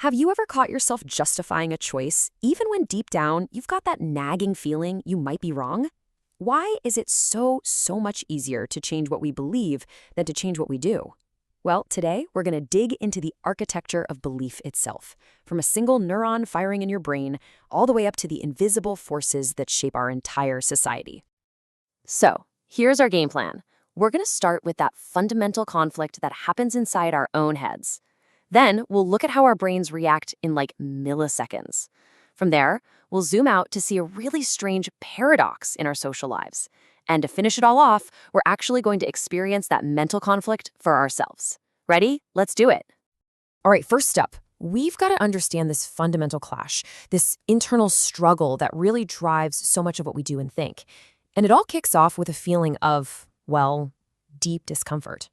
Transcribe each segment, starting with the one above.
Have you ever caught yourself justifying a choice, even when deep down you've got that nagging feeling you might be wrong? Why is it so much easier to change what we believe than to change what we do? Well, today we're going to dig into the architecture of belief itself, from a single neuron firing in your brain all the way up to the invisible forces that shape our entire society. So, here's our game plan. We're going to start with that fundamental conflict that happens inside our own heads. Then we'll look at how our brains react in like milliseconds. From there, we'll zoom out to see a really strange paradox in our social lives. And to finish it all off, we're actually going to experience that mental conflict for ourselves. Ready? Let's do it. All right, first up, we've got to understand this fundamental clash, this internal struggle that really drives so much of what we do and think. And it all kicks off with a feeling of, well, deep discomfort.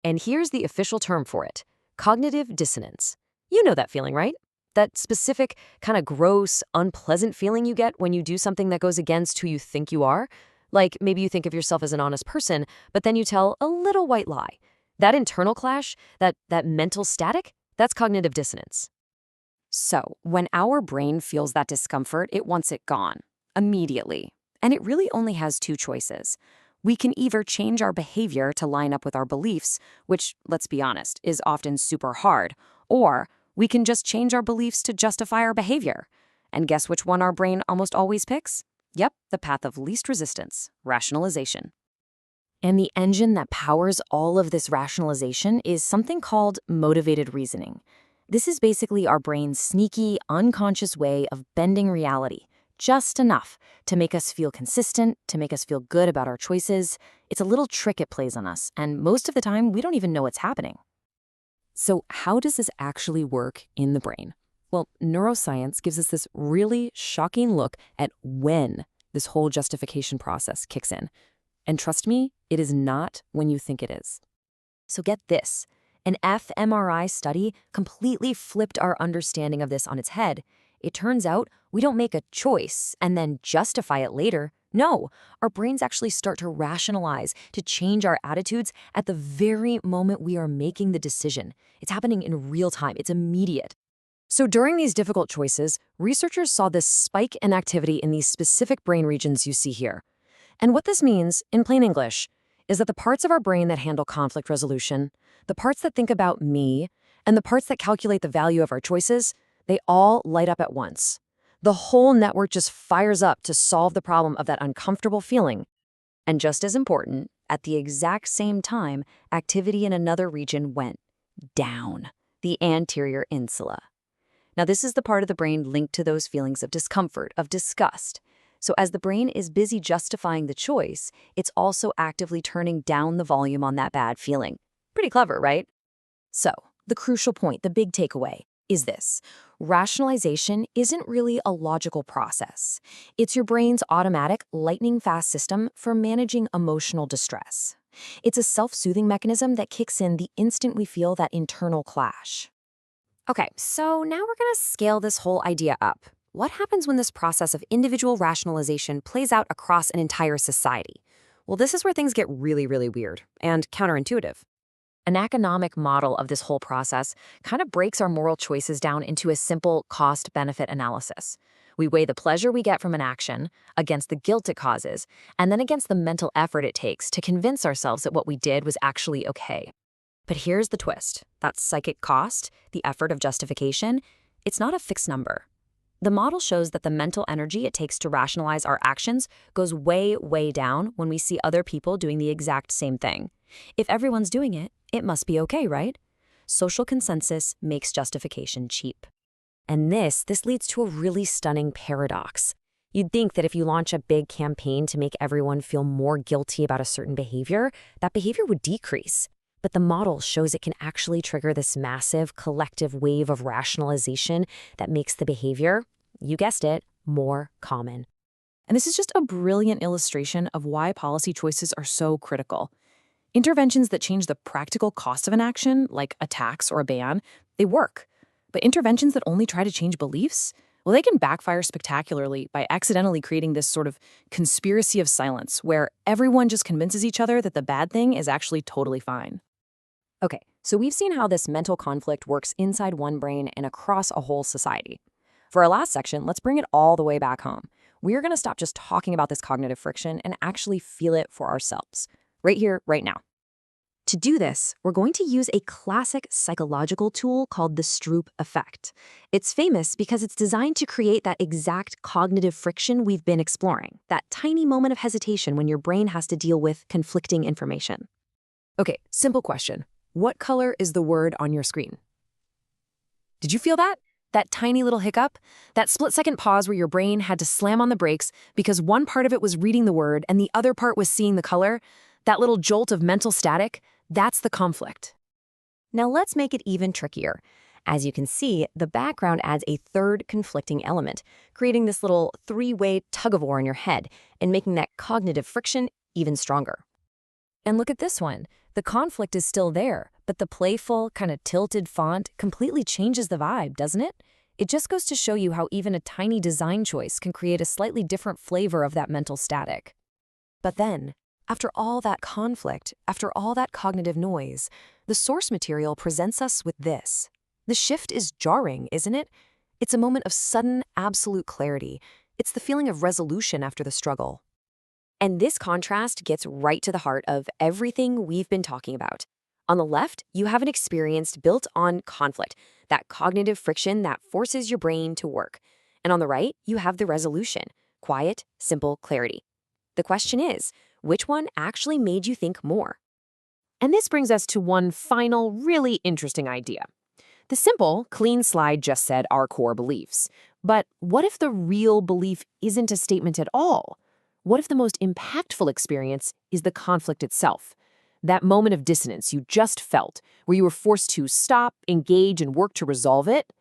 And here's the official term for it: cognitive dissonance. You know that feeling, right? That specific, kind of gross, unpleasant feeling you get when you do something that goes against who you think you are. Like maybe you think of yourself as an honest person, but then you tell a little white lie. That internal clash, that mental static, that's cognitive dissonance. So when our brain feels that discomfort, it wants it gone, immediately. And it really only has two choices. We can either change our behavior to line up with our beliefs, which, let's be honest, is often super hard, or we can just change our beliefs to justify our behavior. And guess which one our brain almost always picks? Yep, the path of least resistance, rationalization. And the engine that powers all of this rationalization is something called motivated reasoning. This is basically our brain's sneaky, unconscious way of bending reality, just enough to make us feel consistent, to make us feel good about our choices. It's a little trick it plays on us, and most of the time, we don't even know what's happening. So how does this actually work in the brain? Well, neuroscience gives us this really shocking look at when this whole justification process kicks in. And trust me, it is not when you think it is. So get this. An fMRI study completely flipped our understanding of this on its head. It turns out we don't make a choice and then justify it later. No, our brains actually start to rationalize, to change our attitudes at the very moment we are making the decision. It's happening in real time. It's immediate. So during these difficult choices, researchers saw this spike in activity in these specific brain regions you see here. And what this means, in plain English, is that the parts of our brain that handle conflict resolution, the parts that think about me, and the parts that calculate the value of our choices, they all light up at once. The whole network just fires up to solve the problem of that uncomfortable feeling. And just as important, at the exact same time, activity in another region went down, the anterior insula. Now, this is the part of the brain linked to those feelings of discomfort, of disgust. So as the brain is busy justifying the choice, it's also actively turning down the volume on that bad feeling. Pretty clever, right? So, the crucial point, the big takeaway, is this: rationalization isn't really a logical process. It's your brain's automatic, lightning-fast system for managing emotional distress. It's a self-soothing mechanism that kicks in the instant we feel that internal clash. Okay, so now we're going to scale this whole idea up. What happens when this process of individual rationalization plays out across an entire society? Well, this is where things get really weird and counterintuitive. An economic model of this whole process kind of breaks our moral choices down into a simple cost-benefit analysis. We weigh the pleasure we get from an action against the guilt it causes, and then against the mental effort it takes to convince ourselves that what we did was actually okay. But here's the twist. That psychic cost, the effort of justification, it's not a fixed number. The model shows that the mental energy it takes to rationalize our actions goes way down when we see other people doing the exact same thing. If everyone's doing it, it must be okay, right? Social consensus makes justification cheap. And this leads to a really stunning paradox. You'd think that if you launch a big campaign to make everyone feel more guilty about a certain behavior, that behavior would decrease. But the model shows it can actually trigger this massive collective wave of rationalization that makes the behavior, you guessed it, more common. And this is just a brilliant illustration of why policy choices are so critical. Interventions that change the practical cost of an action, like a tax or a ban, they work. But interventions that only try to change beliefs, well, they can backfire spectacularly by accidentally creating this sort of conspiracy of silence where everyone just convinces each other that the bad thing is actually totally fine. Okay, So we've seen how this mental conflict works inside one brain and across a whole society. For our last section, let's bring it all the way back home. We're going to stop just talking about this cognitive friction and actually feel it for ourselves, right here, right now. To do this, we're going to use a classic psychological tool called the Stroop effect. It's famous because it's designed to create that exact cognitive friction we've been exploring, that tiny moment of hesitation when your brain has to deal with conflicting information. Okay, simple question. What color is the word on your screen? Did you feel that? That tiny little hiccup? That split-second pause where your brain had to slam on the brakes because one part of it was reading the word and the other part was seeing the color? That little jolt of mental static? That's the conflict. Now let's make it even trickier. As you can see, the background adds a third conflicting element, creating this little three-way tug-of-war in your head and making that cognitive friction even stronger. And look at this one. The conflict is still there, but the playful, kind of tilted font completely changes the vibe, doesn't it? It just goes to show you how even a tiny design choice can create a slightly different flavor of that mental static. But then, after all that conflict, after all that cognitive noise, the source material presents us with this. The shift is jarring, isn't it? It's a moment of sudden, absolute clarity. It's the feeling of resolution after the struggle. And this contrast gets right to the heart of everything we've been talking about. On the left, you have an experience built on conflict, that cognitive friction that forces your brain to work. And on the right, you have the resolution, quiet, simple clarity. The question is, which one actually made you think more? And this brings us to one final, really interesting idea. The simple, clean slide just said our core beliefs. But what if the real belief isn't a statement at all? What if the most impactful experience is the conflict itself? That moment of dissonance you just felt, where you were forced to stop, engage, and work to resolve it?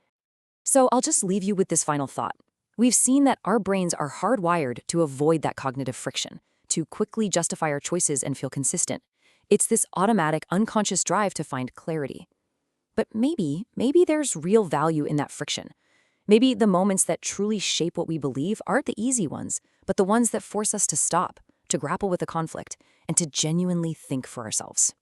So I'll just leave you with this final thought. We've seen that our brains are hardwired to avoid that cognitive friction, to quickly justify our choices and feel consistent. It's this automatic, unconscious drive to find clarity. But maybe there's real value in that friction. Maybe the moments that truly shape what we believe aren't the easy ones, but the ones that force us to stop, to grapple with the conflict, and to genuinely think for ourselves.